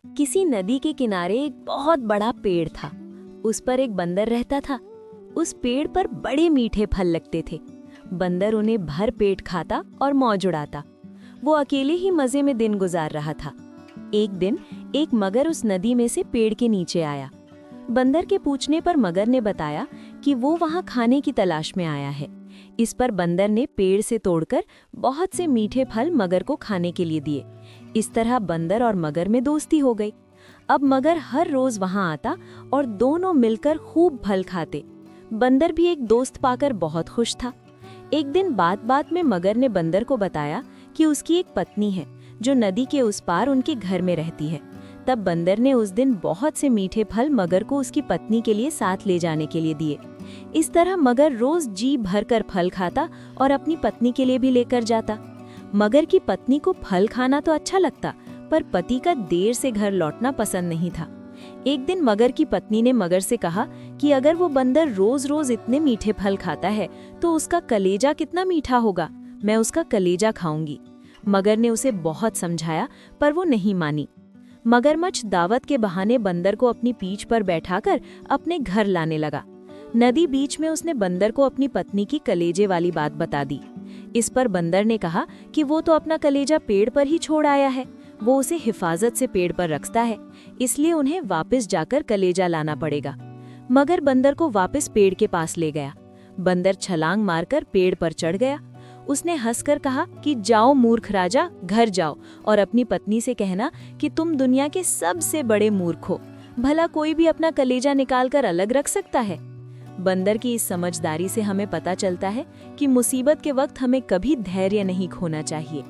किसी नदी के किनारे एक बहुत बड़ा पेड़ था। उस पर एक बंदर रहता था। उस पेड़ पर बड़े मीठे फल लगते थे। बंदर उन्हें भर पेट खाता और मौज उड़ाता। वो अकेले ही मजे में दिन गुजार रहा था। एक दिन एक मगर उस नदी में से पेड़ के नीचे आया। बंदर के पूछने पर मगर ने बताया कि वो वहां खाने की तलाश में आया है। इस पर बंदर ने पेड़ से तोड़कर बहुत से मीठे फल मगर को खाने के लिए दिए। इस तरह बंदर और मगर में दोस्ती हो गई। अब मगर हर रोज वहां आता और दोनों मिलकर खूब फल खाते। बंदर भी एक दोस्त पाकर बहुत खुश था। एक दिन बात बात में मगर ने बंदर को बताया कि उसकी एक पत्नी है जो नदी के उस पार उनके घर में रहती है। तब बंदर ने उस दिन बहुत से मीठे फल मगर को उसकी पत्नी के लिए साथ ले जाने के लिए दिए। इस तरह मगर रोज जी भरकर फल खाता और अपनी पत्नी के लिए भी लेकर जाता। मगर की पत्नी को फल खाना तो अच्छा लगता, पर पति का देर से घर लौटना पसंद नहीं था। एक दिन मगर की पत्नी ने मगर से कहा कि अगर वो बंदर रोज रोज इतने मीठे फल खाता है तो उसका कलेजा कितना मीठा होगा, मैं उसका कलेजा खाऊंगी। मगर ने उसे बहुत समझाया पर वो नहीं मानी। मगरमच्छ दावत के बहाने बंदर को अपनी पीठ पर बैठाकर अपने घर लाने लगा। नदी बीच में उसने बंदर को अपनी पत्नी की कलेजे वाली बात बता दी। इस पर बंदर ने कहा कि वो तो अपना कलेजा पेड़ पर ही छोड़ आया है, वो उसे हिफाजत से पेड़ पर रखता है, इसलिए उन्हें वापस जाकर कलेजा लाना पड़ेगा। मगर बंदर को वापस पेड़ के पास ले गया। बंदर छलांग मारकर पेड़ पर चढ़ गया। उसने हंसकर कहा कि जाओ मूर्ख राजा, घर जाओ और अपनी पत्नी से कहना कि तुम दुनिया के सबसे बड़े मूर्ख हो। भला कोई भी अपना कलेजा निकालकर अलग रख सकता है। बंदर की इस समझदारी से हमें पता चलता है कि मुसीबत के वक्त हमें कभी धैर्य नहीं खोना चाहिए।